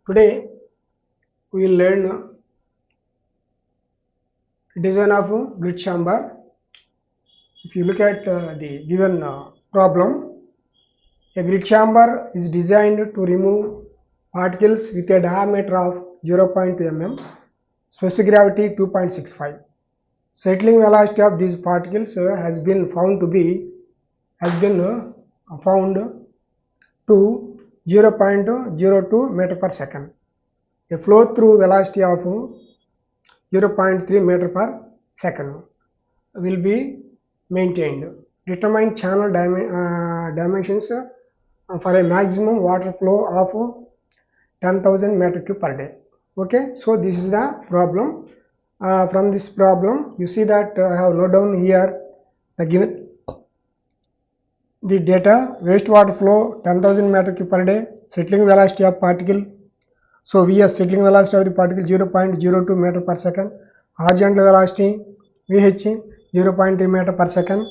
Today we will learn design of grid chamber. If you look at the given problem, a grid chamber is designed to remove particles with a diameter of 0.2 mm, specific gravity 2.65. Settling velocity of these particles has been found to 0.02 meter per second. A flow through velocity of 0.3 meter per second will be maintained. Determine channel dimensions for a maximum water flow of 10,000 meter cube per day. Okay, so this is the problem. From this problem, you see that I have noted down here the given the data: wastewater flow 10,000 meter cube per day, settling velocity of particle. So Vs, settling velocity of the particle 0.02 meter per second, horizontal velocity Vh 0.3 meter per second,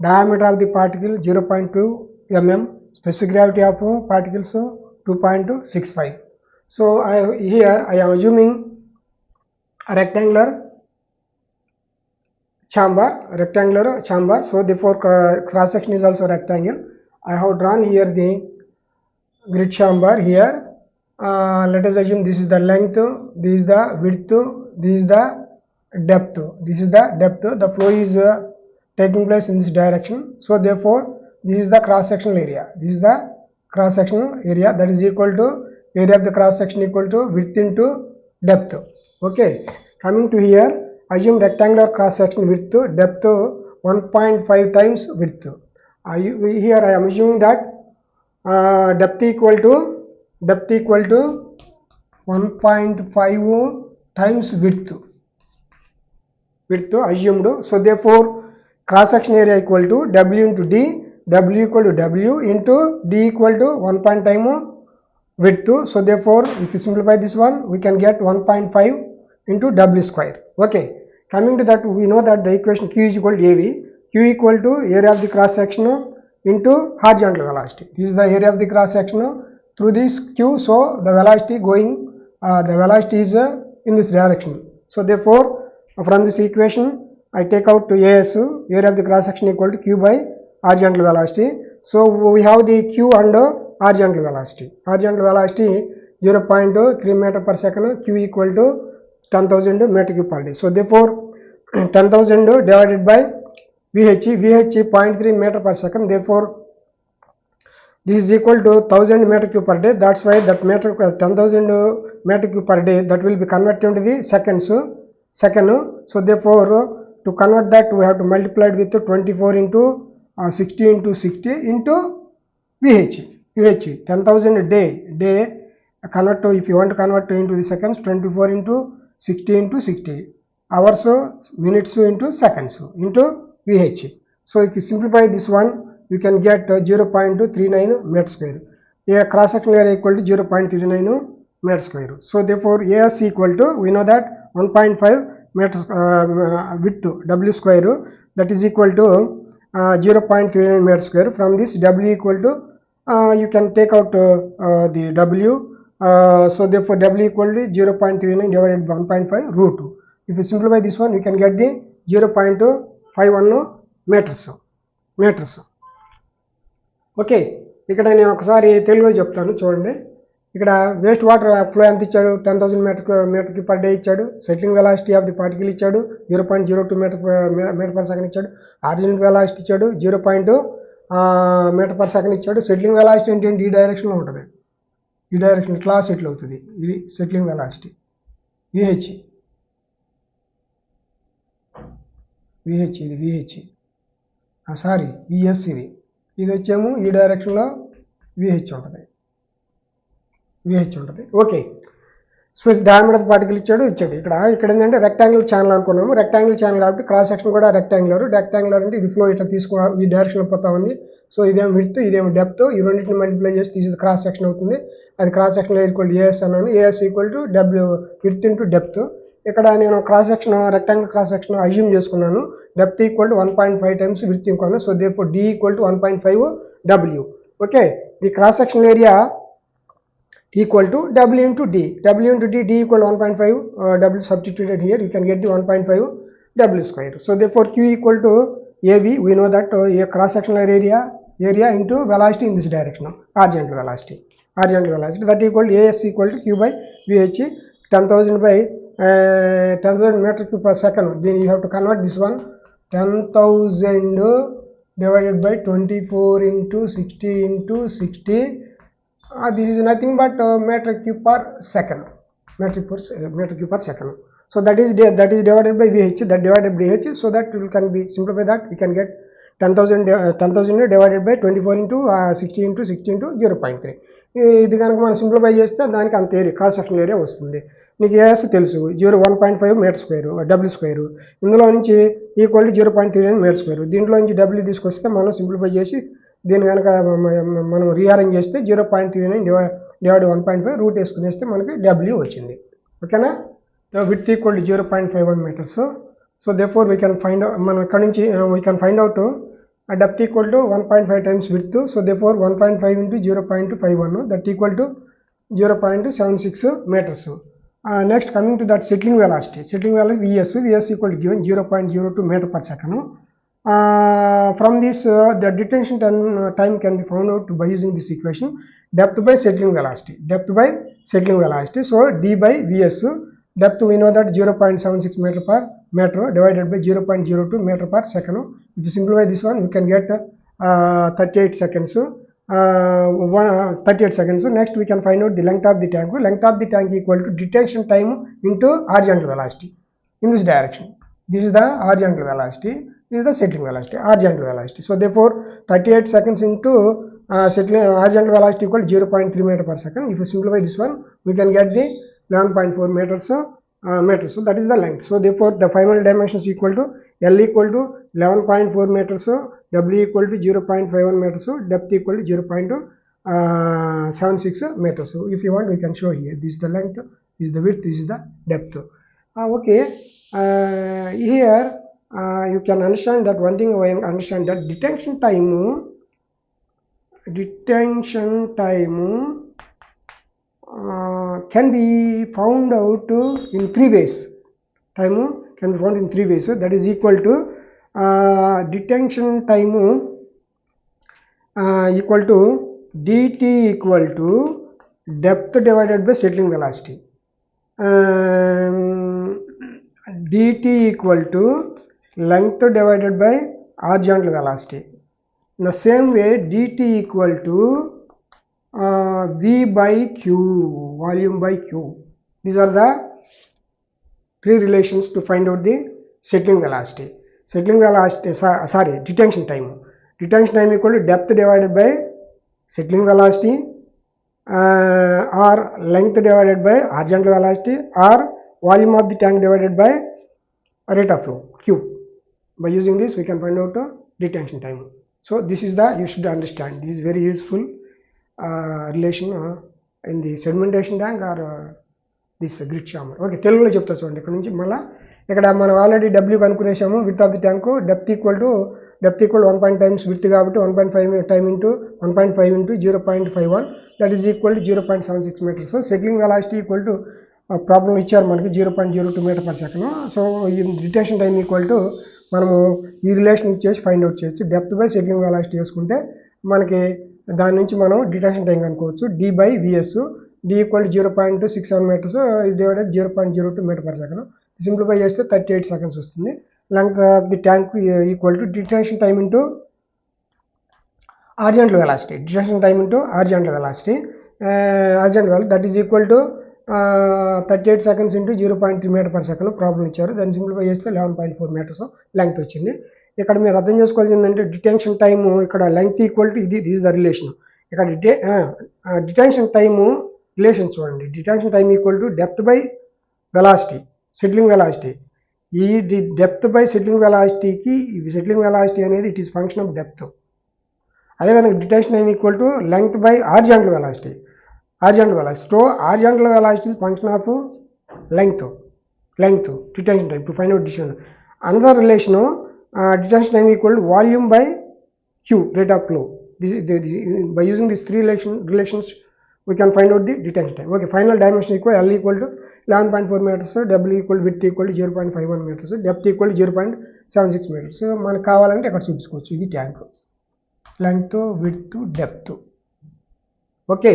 diameter of the particle 0.2 mm, specific gravity of particles 2.65. So here I am assuming a rectangular chamber. So therefore cross section is also rectangle. I have drawn here the grid chamber here. Let us assume this is the length, this is the width, this is the depth. The flow is taking place in this direction. So therefore this is the cross sectional area. That is equal to area of the cross section equal to width into depth. Okay, coming to here, assume rectangular cross section width, depth 1.5 times width. Here I am assuming that depth equal to 1.5 times width assumed. So therefore cross section area equal to W into D, W equal to W into D equal to 1 time width. So therefore if you simplify this one, we can get 1.5 into W square. Okay, coming to that, we know that the equation Q is equal to AV. Q equal to area of the cross section into horizontal velocity. This is the area of the cross section through this Q. So the velocity is in this direction. So therefore from this equation I take out to AS, area of the cross section equal to Q by horizontal velocity. So we have the Q and horizontal velocity. 0.3 meter per second, Q equal to 10,000 meter cube per day. So therefore 10,000 divided by VH 0.3 meter per second. Therefore this is equal to 1000 meter cube per day. That's why that 10,000 meter cube per day, that will be converted into the seconds. So therefore to convert that, we have to multiply it with 24 into 60 into 60 into VH 10,000 day convert to, if you want to convert into the seconds, 24 into 60 into 60 hours, minutes into seconds into VH. So if you simplify this one, you can get 0.39 meter square. A cross sectional area equal to 0.39 meter square. So therefore AS equal to, we know that 1.5 meters width W square, that is equal to 0.39 meter square. From this W equal to, you can take out the W. So therefore W equal to 0.39 divided by 1.5 root 2. If you simplify this one, you can get the 0.51 meters. Okay, ఇక్కడ నేను ఒకసారి తెలుగులో చెప్తాను చూడండి. ఇక్కడ waste water flow ఎంత ఇచ్చాడు, 10,000 metre per day ఇచ్చాడు. Settling velocity of the particle ఇచ్చాడు, 0.02 మీటర్ పర్ సెకండ్ ఇచ్చాడు. ఆరిజినల్ వెలాసిటీ ఇచ్చాడు, 0. మీటర్ పర్ సెకండ్ ఇచ్చాడు. సెట్లింగ్ వెలాసిటీ ఏంటంటే ఈ డైరెక్షన్లో ఉంటుంది, ఈ డైరెక్షన్ ఇట్లా సెటిల్ అవుతుంది. ఇది సెట్లింగ్ వెలాసిటీ VH, ఇది VH, సారీ VS. ఇది వచ్చేమో ఈ డైరెక్షన్లో VH ఉంటుంది. ఓకే, స్పేస్ డయామీటర్ పార్టికల్ ఇచ్చాడు. ఇక్కడ ఏంటంటే రెక్టాంగిల్ ఛానల్ అనుకున్నాము. రెక్టాంగిల్ ఛానల్ కాబట్టి క్రాస్ సెక్షన్ కూడా రెక్టాంగులర్ అంటే ఇది ఫ్లో ఇట్లా ఈ డైరెక్షన్లో పోతా ఉంది. సో ఇదేమో విడ్త్, ఇదేమో డెప్త్. ఈ రెండింటిని మల్టిప్లై చేస్తే ఇది క్రాస్ సెక్షన్ అవుతుంది. అది cross section equal to AS అన్నాను. AS equal to W width into depth. ఇక్కడ నేను cross section rectangle cross section assume చేసుకున్నాను. Depth equal to 1.5 times width ఇంకొన్నాను. So therefore D equal to 1.5 W. Okay, the cross section area equal to W into D. W into D, D equal 1.5, W substituted here, you can get the 1.5 W square. So therefore Q equal to AV, we know that a cross sectional area into velocity in this direction, horizontal velocity, that equal to AS equal to Q by VH, 10,000 by 10,000 meter cube per second. Then you have to convert this one, 10,000 divided by 24 into 60 into 60. This is nothing but meter cube per second, meter cube per second. So that is divided by VH, that divided by VH, so that we can be simplify that, we can get 10,000 divided by 24 into 60 into 60 into 0.3. ఇది కనుక మనం simplify చేస్తే దానికి అంత area, cross section area వస్తుంది. మీకు as తెలుసు, 1.5 metre square, W square, ఇందులో నుంచి ఈక్వల్ టు 0.39 మీటర్ స్క్వేర్. దీంట్లో నుంచి డబ్ల్యూ తీసుకొస్తే మనం సింప్లిఫై చేసి దీన్ని కనుక మనం రీఅరేంజ్ చేస్తే 0.39 డివైడ్ 1.5 రూట్ వేసుకునేస్తే మనకి డబ్ల్యూ వచ్చింది. ఓకేనా? With equal to 0.51 meters. So therefore we can find out, మనం ఇక్కడ నుంచి we can find out depth equal to 1.5 times width. So therefore 1.5 into 0.51, that equal to 0.76 meters. Next, coming to that settling velocity Vs equal to given 0.02 meter per second. From this the detention time can be found out by using this equation, depth by settling velocity. So d by Vs, depth we know that 0.76 meter per meter divided by 0.02 meter per second. If you simplify this one, we can get 38 seconds. 38 seconds. Next, we can find out the length of the tank. Length of the tank equal to detention time into horizontal velocity in this direction. This is the horizontal velocity, this is the settling velocity, horizontal velocity. So therefore 38 seconds into settling horizontal velocity equal to 0.3 meter per second. If you simplify this one, we can get the 11.4 meters. So that is the length. So therefore the final dimensions equal to L equal to 11.4 meters, W equal to 0.51 meters, depth equal to 0.76 meters. So if you want, we can show here. This is the length, this is the width, this is the depth. Okay. Here you can understand that one thing, I understand that detention time can be found out in 3 ways. Time can be found in 3 ways. So that is equal to detention time equal to dt equal to depth divided by settling velocity. dt equal to length divided by horizontal velocity. In the same way, dt equal to V by Q, volume by Q. These are the 3 relations to find out the settling velocity. Detention time. Detention time equal to depth divided by settling velocity, or length divided by horizontal velocity, or volume of the tank divided by rate of flow, Q. By using this, we can find out detention time. So this is the, you should understand, this is very useful relation in the sedimentation tank or this grit chamber. Okay, తెలుగులో చెప్తా చూడండి. ఇక్కడ నుంచి మళ్ళీ ఇక్కడ మనం already W కనుక్కునేసాము. Width of the tank depth equal to 1 times width కాబట్టి 1.5 time into 1.5 into 0.51, that is equal to 0.76 meters. Settling velocity equal to problem ఇచ్చారు మనకి 0.02 meter per second. సో ఈ డిటెన్షన్ టైం ఈక్వల్ టు మనము ఈ relation ఇచ్చేసి find out చేయొచ్చు. Depth by settling velocity వేసుకుంటే మనకి దాని నుంచి మనం డిటెన్షన్ టైం కనుక్కోవచ్చు. D by Vs, D equal to 0.67 meters, divided 0.02 meter per second. Simplify చేస్తే 38 seconds వస్తుంది. Length of the tank equal to detention time into horizontal velocity. Detention time into horizontal velocity, that is equal to 38 seconds into 0.3 meter per second. Problem ఇచ్చారు, దాన్ని simplify చేస్తే 11.4 meters length వచ్చింది. ఇక్కడ మీరు అర్థం చేసుకోవాల్సింది ఏంటంటే డిటెన్షన్ టైము ఇక్కడ లెంగ్త్ ఈక్వల్ టు ఇది ఈజ్ ద రిలేషన్. ఇక్కడ డిటెన్షన్ టైము రిలేషన్ చూడండి. Detention time equal to depth by velocity, settling velocity. ఈ డెప్త్ బై సెట్లింగ్ వెలాసిటీకి సెట్లింగ్ వెలాసిటీ అనేది it is function of depth. అదేవిధంగా detention time equal to length by horizontal velocity. So horizontal velocity is function of length detention time to find out detention. Another relation detention time equal to volume by Q, rate of flow. By using these 3 relations we can find out the detention time. Okay, final dimension equal L equal to 11.4 meters, W equal width equal to 0.51 meters, depth equal to 0.76 meters. మనకు కావాలంటే అక్కడ చూపించుకోవచ్చు. ఇది tank length, width, depth. Okay.